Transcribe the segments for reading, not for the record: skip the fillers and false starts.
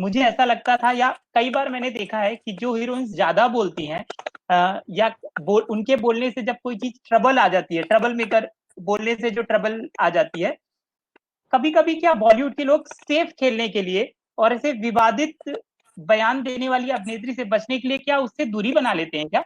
मुझे ऐसा लगता था, या कई बार मैंने देखा है कि जो हीरोइंस ज्यादा बोलती हैं, या उनके बोलने से जब कोई चीज ट्रबल आ जाती है, ट्रबल मेकर बोलने से जो ट्रबल आ जाती है, कभी कभी क्या बॉलीवुड के लोग सेफ खेलने के लिए और ऐसे विवादित बयान देने वाली अभिनेत्री से बचने के लिए क्या उससे दूरी बना लेते हैं क्या?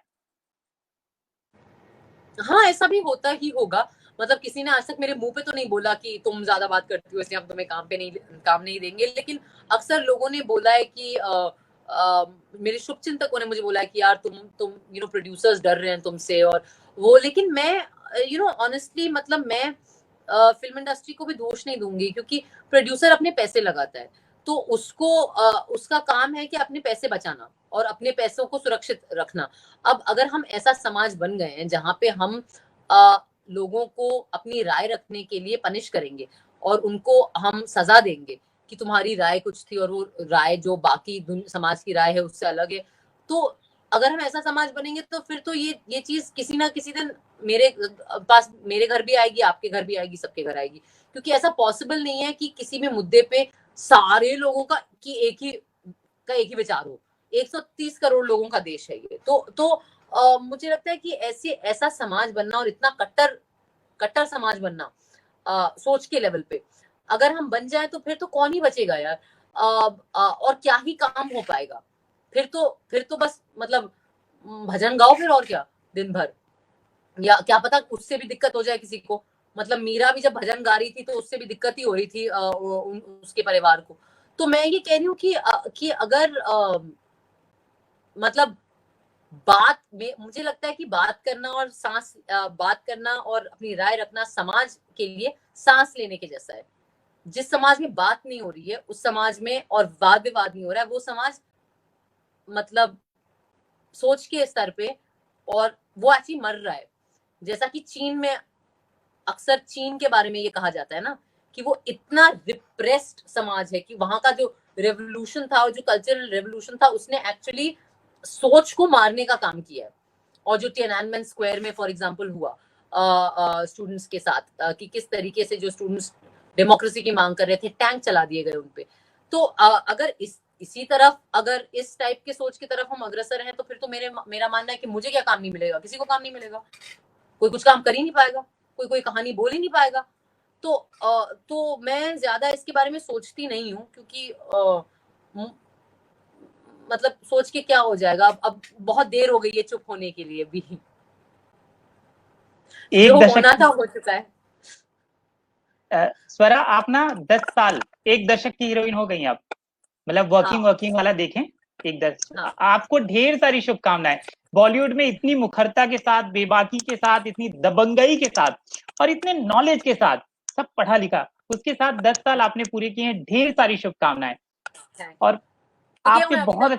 हाँ, ऐसा भी होता ही होगा। मतलब किसी ने आज तक मेरे मुंह पे तो नहीं बोला कि तुम ज्यादा बात करती हो इसलिए हम तुम्हें काम नहीं देंगे, लेकिन अक्सर लोगों ने बोला है कि मेरे शुभचिंतकों ने मुझे बोला है कि यार तुम प्रोड्यूसर्स डर रहे हैं तुमसे और वो। लेकिन मैं ऑनेस्टली मतलब मैं फिल्म इंडस्ट्री को भी दोष नहीं दूंगी, क्योंकि प्रोड्यूसर अपने पैसे लगाता है, तो उसको उसका काम है कि अपने पैसे बचाना और अपने पैसों को सुरक्षित रखना। अब अगर हम ऐसा समाज बन गए हैं जहाँ पे हम लोगों को अपनी राय रखने के लिए पनिश करेंगे और उनको हम सजा देंगे कि तुम्हारी राय कुछ थी और वो राय जो बाकी समाज की राय है उससे अलग है, तो अगर हम ऐसा समाज बनेंगे तो फिर तो ये चीज किसी ना किसी दिन मेरे घर भी आएगी, आपके घर भी आएगी, सबके घर आएगी। क्योंकि ऐसा पॉसिबल नहीं है कि किसी भी मुद्दे पे सारे लोगों का एक ही विचार हो। 130 करोड़ लोगों का देश है ये, तो मुझे लगता है कि ऐसा समाज बनना और इतना कट्टर कट्टर समाज बनना सोच के लेवल पे अगर हम बन जाए तो फिर तो कौन ही बचेगा यार। और क्या ही काम हो पाएगा। फिर तो बस मतलब भजन गाओ फिर, और क्या, दिन भर। या क्या पता उससे भी दिक्कत हो जाए किसी को। मतलब मीरा भी जब भजन गा रही थी तो उससे भी दिक्कत ही हो रही थी उसके परिवार को। तो मैं ये कह रही हूँ कि अगर मतलब बात में मुझे लगता है कि बात करना और अपनी राय रखना समाज के लिए सांस लेने के जैसा है। जिस समाज में बात नहीं हो रही है उस समाज में और वाद विवाद नहीं हो रहा है, वो समाज मतलब सोच के स्तर पे और वो एक्चुअली मर रहा है। जैसा कि चीन में अक्सर चीन के बारे में ये कहा जाता है ना कि वो इतना रिप्रेस्ड समाज है कि वहां का जो रेवोल्यूशन था और जो कल्चरल रेवोल्यूशन था उसने एक्चुअली सोच को मारने का काम किया है। और जो टियाननमेन स्क्वायर में फॉर एग्जांपल हुआ स्टूडेंट्स के साथ कि किस तरीके से जो स्टूडेंट्स डेमोक्रेसी की मांग कर रहे थे टैंक चला दिए गए उनपे। तो अगर इसी तरफ अगर इस टाइप के सोच की तरफ हम अग्रसर हैं तो फिर तो मेरा मानना है कि मुझे क्या काम नहीं मिलेगा, किसी को काम नहीं मिलेगा, कोई कुछ काम कर ही नहीं पाएगा, कोई कहानी बोल ही नहीं पाएगा। तो मैं ज्यादा इसके बारे में सोचती नहीं हूँ, क्योंकि मतलब सोच के क्या हो जाएगा। अब बहुत देर हो गई है चुप होने के लिए भी। एक जो दशक होना था हो चुका है। स्वरा, आप ना 10 साल, एक दशक की हीरोइन हो गई आप। मतलब वर्किंग हाँ वर्किंग वाला देखें, एक दशक। हाँ। आपको ढेर सारी शुभकामनाएं। बॉलीवुड में इतनी मुखरता के साथ, बेबाकी के साथ, इतनी दबंगई के साथ और इतने नॉलेज के साथ, सब पढ़ा लिखा, उसके साथ 10 साल आपने पूरे किए हैं। ढेर सारी शुभकामनाएं। Thank you. और टिके आपके हुए हैं अभी बहुत तक।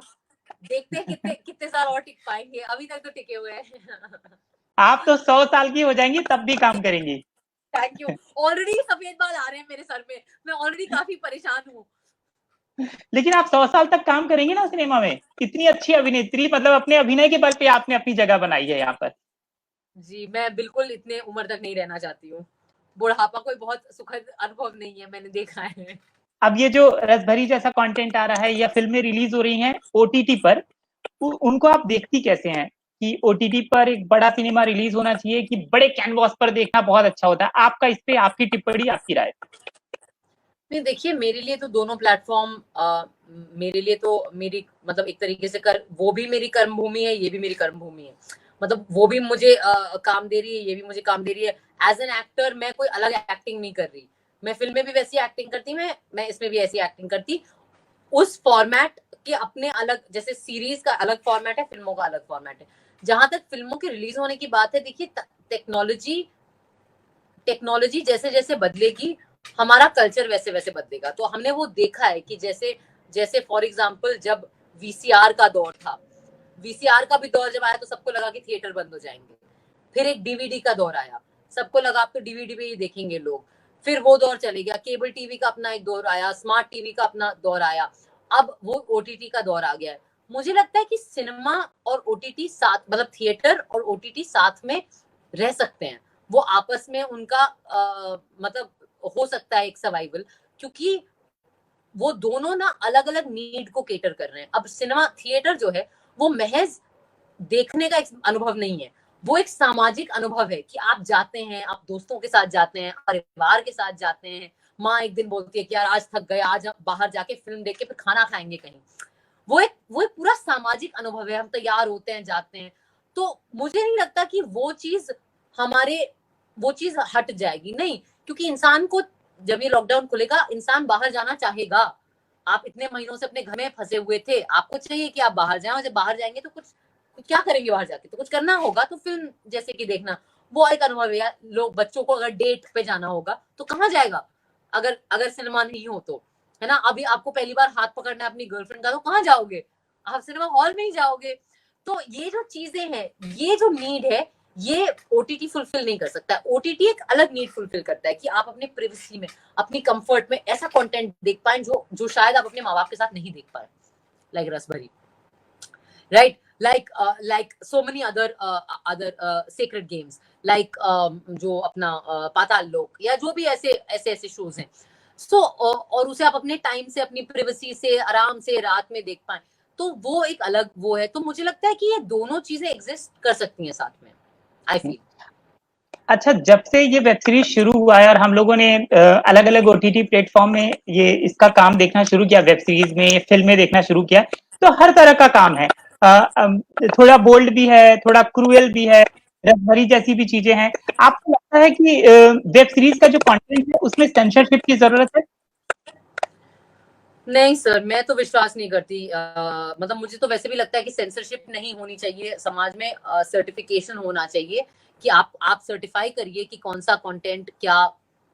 देखते हैं कितने कितने साल और टिक पाएंगे, अभी तक तो टिके हुए हैं। आप तो 100 साल की हो जाएंगी तब भी काम करेंगी। Thank you. ऑलरेडी सफेद बाल आ रहे हैं मेरे सर में, मैं ऑलरेडी काफी परेशान हूँ। लेकिन आप 100 साल तक काम करेंगे ना सिनेमा में। इतनी अच्छी अभिनेत्री, मतलब अपने अभिनय के बल पे आपने अपनी जगह बनाई है यहाँ पर। जी मैं बिल्कुल इतने उम्र तक नहीं रहना चाहती हूँ। बुढ़ापा कोई बहुत सुखद अनुभव नहीं है, मैंने देखा है। अब ये जो रसभरी जैसा कंटेंट आ रहा है या फिल्में रिलीज हो रही हैं ओटीटी पर, उनको आप देखती कैसे हैं कि ओटीटी पर एक बड़ा सिनेमा रिलीज होना चाहिए कि बड़े कैनवास पर देखना बहुत अच्छा होता है? आपका इस पे, आपकी टिप्पणी, आपकी राय। नहीं देखिए, मेरे लिए तो दोनों प्लेटफॉर्म मेरे लिए तो मेरी मतलब एक तरीके से वो भी मेरी कर्म भूमि है, ये भी मेरी कर्म भूमि है। मतलब वो भी मुझे काम दे रही है, ये भी मुझे काम दे रही है। एज एन एक्टर मैं कोई अलग एक्टिंग नहीं कर रही। मैं फिल्म में भी वैसी एक्टिंग करती, मैं इसमें भी ऐसी एक्टिंग करती। उस फॉर्मेट के अपने अलग, जैसे सीरीज का अलग फॉर्मेट है, फिल्मों का अलग फॉर्मेट है। जहां तक फिल्मों के रिलीज होने की बात है, देखिए टेक्नोलॉजी टेक्नोलॉजी जैसे जैसे बदलेगी हमारा कल्चर वैसे वैसे बदलेगा। तो हमने वो देखा है कि जैसे जैसे फॉर एग्जाम्पल जब वीसीआर का दौर था, वीसीआर का भी दौर जब आया तो सबको लगा कि थिएटर बंद हो जाएंगे। फिर एक डीवीडी का दौर आया, सबको लगा अब तो डीवीडी पे ही देखेंगे लोग। फिर वो दौर चले गया, केबल टीवी का अपना एक दौर आया, स्मार्ट टीवी का अपना दौर आया, अब वो ओटीटी का दौर आ गया है। मुझे लगता है कि सिनेमा और ओटीटी साथ, मतलब थिएटर और ओटीटी साथ में रह सकते हैं। वो आपस में उनका मतलब हो सकता है एक सर्वाइवल, क्योंकि वो दोनों ना अलग अलग नीड को केटर कर रहे हैं। अब सिनेमा थिएटर जो है वो महज देखने का एक अनुभव नहीं है, वो एक सामाजिक अनुभव है कि आप जाते हैं, आप दोस्तों के साथ जाते हैं, परिवार के साथ जाते हैं। माँ एक दिन बोलती है कि यार आज थक गए, आज बाहर जाके फिल्म देख के फिर खाना खाएंगे कहीं। वो एक पूरा सामाजिक अनुभव है, हम तैयार होते हैं, जाते हैं। तो मुझे नहीं लगता कि वो चीज हट जाएगी, नहीं, क्योंकि इंसान को जब ये लॉकडाउन खुलेगा इंसान बाहर जाना चाहेगा। आप इतने महीनों से अपने घर में फंसे हुए थे, आपको चाहिए कि आप बाहर जाएं, और जब बाहर जाएंगे तो कुछ क्या करेंगे बाहर जाके, तो कुछ करना होगा, तो फिल्म जैसे कि देखना वो एक अनुभव है। लोग बच्चों को अगर डेट पे जाना होगा तो कहाँ जाएगा, अगर सिनेमा नहीं हो तो, है ना। अभी आपको पहली बार हाथ पकड़ना है अपनी गर्लफ्रेंड का, तो कहाँ जाओगे, आप सिनेमा हॉल में ही जाओगे। तो ये जो चीजें हैं, ये जो नीड है, ये ओटीटी फुलफिल नहीं कर सकता। ओटीटी एक अलग नीड फुलफिल करता है कि आप अपनी प्राइवेसी में, अपनी कंफर्ट में ऐसा कंटेंट देख पाए जो शायद आप अपने माँ बाप के साथ नहीं देख पाए, लाइक रसभरी, right, like so many other sacred games, like जो अपना पाताल लोक या जो भी ऐसे शोज हैं। सो और उसे आप अपने टाइम से, अपनी प्राइवेसी से, आराम से रात में देख पाए, तो वो एक अलग वो है। तो मुझे लगता है कि ये दोनों चीजें एग्जिस्ट कर सकती हैं साथ में, आई फील। अच्छा, जब से ये वेब सीरीज शुरू हुआ है और हम लोगों ने अलग अलग ओटीटी प्लेटफॉर्म में ये इसका काम देखना शुरू किया, वेब सीरीज में, फिल्में देखना शुरू किया, तो हर तरह का काम है। थोड़ा बोल्ड भी है, थोड़ा क्रूएल भी है, रसभरी जैसी भी चीजें हैं। आपको लगता है कि वेब सीरीज का जो कंटेंट है उसमें सेंसरशिप की जरूरत है? नहीं सर, मैं तो विश्वास नहीं करती। मतलब मुझे तो वैसे भी लगता है कि सेंसरशिप नहीं होनी चाहिए समाज में। सर्टिफिकेशन होना चाहिए कि आप सर्टिफाई करिए कि कौन सा कंटेंट क्या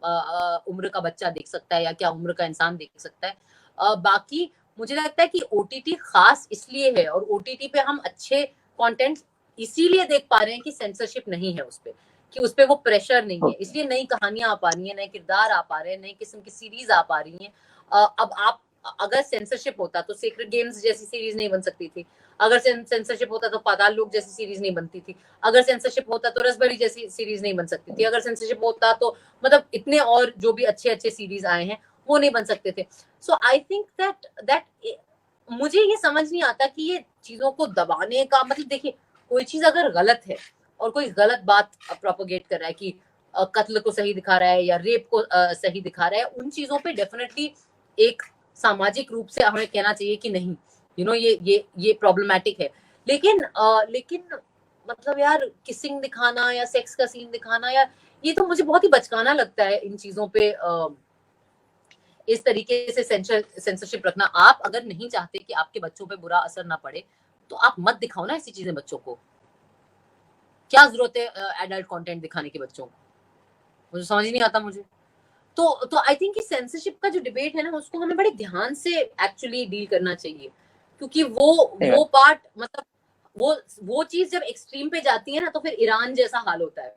उम्र का बच्चा देख सकता है या क्या उम्र का इंसान देख सकता है। बाकी मुझे लगता है कि ओटीटी खास इसलिए है, और ओटीटी पे हम अच्छे कंटेंट इसीलिए देख पा रहे हैं कि सेंसरशिप नहीं है उसपे, कि उसपे वो प्रेशर नहीं है, इसलिए नई कहानियां आ पा रही है, नए किरदार आ पा रहे हैं, नई किस्म की सीरीज आ पा रही है। अब आप अगर सेंसरशिप होता तो सेक्रेड गेम्स जैसी सीरीज नहीं बन सकती थी, अगर सेंसरशिप होता तो पाताल लोक जैसी सीरीज नहीं बनती थी, अगर सेंसरशिप होता तो रसभरी जैसी सीरीज नहीं बन सकती थी, अगर सेंसरशिप होता तो मतलब इतने और जो भी अच्छे अच्छे सीरीज आए हैं वो नहीं बन सकते थे। सो आई थिंक दैट मुझे ये समझ नहीं आता कि ये चीजों को दबाने का मतलब, देखिए कोई चीज अगर गलत है और कोई गलत बात प्रोपोगेट कर रहा है कि कत्ल को सही दिखा रहा है या रेप को सही दिखा रहा है, उन चीजों पे डेफिनेटली एक सामाजिक रूप से हमें कहना चाहिए कि नहीं, ये प्रॉब्लमैटिक है। लेकिन मतलब यार किसिंग दिखाना या सेक्स का सीन दिखाना, या ये तो मुझे बहुत ही बचकाना लगता है इन चीजों पे इस तरीके से सेंसरशिप रखना। आप अगर नहीं चाहते कि आपके बच्चों पे बुरा असर ना पड़े तो आप मत दिखाओ ना ऐसी चीजें बच्चों को। क्या जरूरत है एडल्ट कंटेंट दिखाने की बच्चों को, मुझे समझ नहीं आता मुझे। तो आई थिंक कि सेंसरशिप का जो डिबेट है ना, उसको हमें बड़े ध्यान से एक्चुअली डील करना चाहिए, क्योंकि वो पार्ट मतलब वो चीज जब एक्सट्रीम पे जाती है ना तो फिर ईरान जैसा हाल होता है।